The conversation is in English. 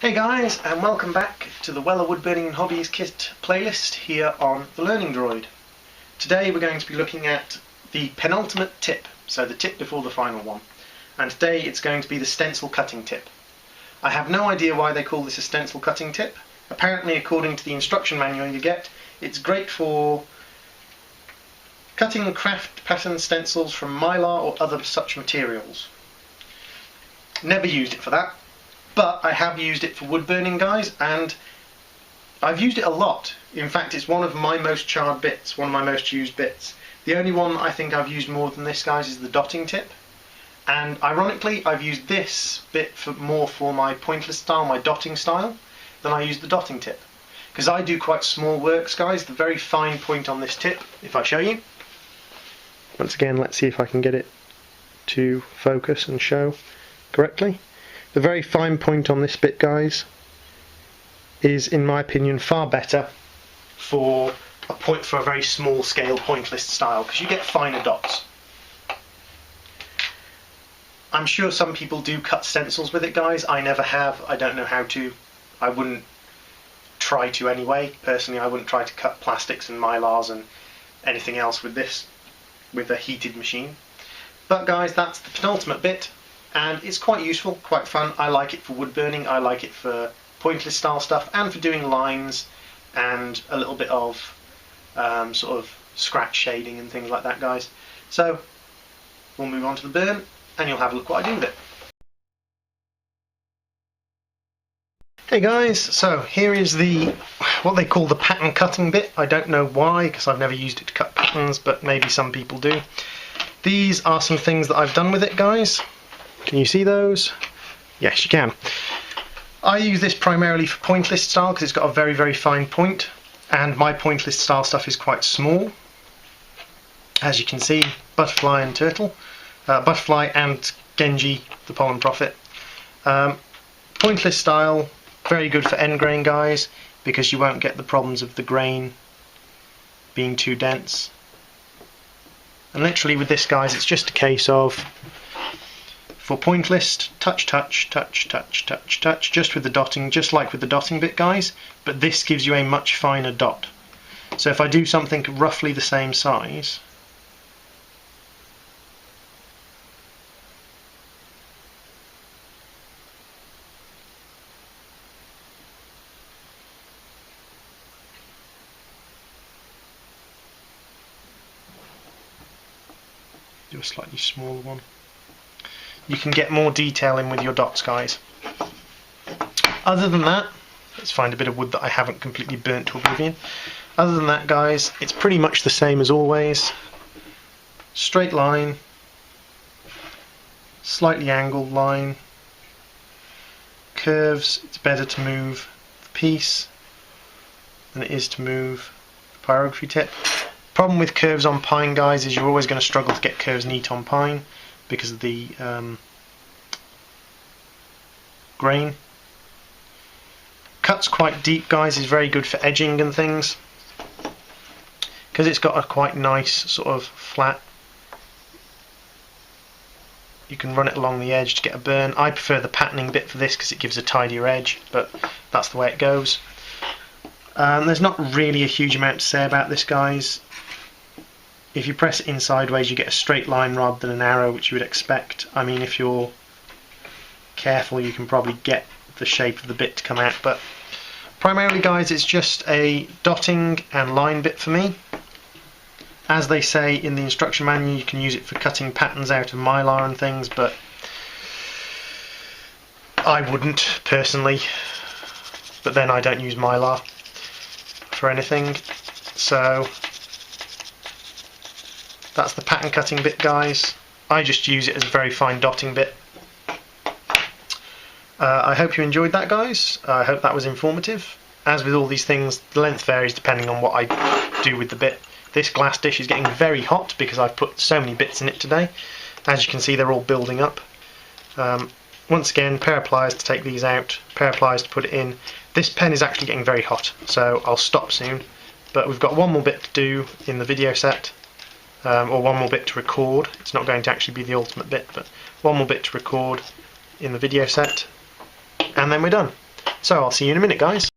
Hey guys, and welcome back to the Woodburning and Hobbyist kit playlist here on Thelearningdroid. Today we're going to be looking at the penultimate tip, so the tip before the final one. And today it's going to be the stencil cutting tip. I have no idea why they call this a stencil cutting tip. Apparently, according to the instruction manual you get, it's great for cutting craft pattern stencils from mylar or other such materials. Never used it for that. But I have used it for wood burning, guys, and I've used it a lot. In fact, it's one of my most charred bits, one of my most used bits. The only one I think I've used more than this, guys, is the dotting tip. And ironically, I've used this bit more for my pointless style, my dotting style, than I use the dotting tip. Because I do quite small works, guys. The very fine point on this tip, if I show you. Once again, let's see if I can get it to focus and show correctly. The very fine point on this bit, guys, is, in my opinion, far better for a very small scale pointless style, because you get finer dots. I'm sure some people do cut stencils with it, guys. I never have. I don't know how to. I wouldn't try to anyway. Personally, I wouldn't try to cut plastics and mylars and anything else with this, with a heated machine. But guys, that's the penultimate bit. And it's quite useful, quite fun. I like it for wood burning, I like it for pointless style stuff, and for doing lines and a little bit of sort of scratch shading and things like that, guys. So we'll move on to the burn, and you'll have a look what I do with it. Hey guys, so here is what they call the pattern cutting bit. I don't know why, because I've never used it to cut patterns, but maybe some people do. These are some things that I've done with it, guys. Can you see those? Yes, you can. I use this primarily for pointless style because it's got a very, very fine point, and my pointless style stuff is quite small. As you can see, butterfly and turtle. Butterfly and Genji, the pollen prophet. Pointless style, very good for end grain, guys, because you won't get the problems of the grain being too dense. And literally with this, guys, it's just a case of, for pointless, touch, touch, touch, touch, touch, touch, just with the dotting, just like with the dotting bit, guys, but this gives you a much finer dot. So if I do something roughly the same size, do a slightly smaller one. You can get more detail in with your dots, guys. Other than that, let's find a bit of wood that I haven't completely burnt to oblivion. Other than that, guys, it's pretty much the same as always. Straight line, slightly angled line, curves. It's better to move the piece than it is to move the pyrography tip. Problem with curves on pine, guys, is you're always going to struggle to get curves neat on pine because of the grain. Cuts quite deep, guys, is very good for edging and things because it's got a quite nice sort of flat. You can run it along the edge to get a burn. I prefer the patterning bit for this because it gives a tidier edge, but that's the way it goes. There's not really a huge amount to say about this, guys. If you press it in sideways, you get a straight line rather than an arrow, which you would expect. I mean, if you're careful, you can probably get the shape of the bit to come out, but primarily, guys, it's just a dotting and line bit for me. As they say in the instruction manual, you can use it for cutting patterns out of mylar and things, but I wouldn't personally. But then I don't use mylar for anything, so that's the pattern cutting bit, guys. I just use it as a very fine dotting bit. I hope you enjoyed that, guys. I hope that was informative. As with all these things, the length varies depending on what I do with the bit. This glass dish is getting very hot because I've put so many bits in it today. As you can see, they're all building up. Once again, pair of pliers to take these out, pair of pliers to put it in. This pen is actually getting very hot, so I'll stop soon. But we've got one more bit to do in the video set. Or one more bit to record. It's not going to actually be the ultimate bit, but one more bit to record in the video set, and then we're done. So I'll see you in a minute, guys.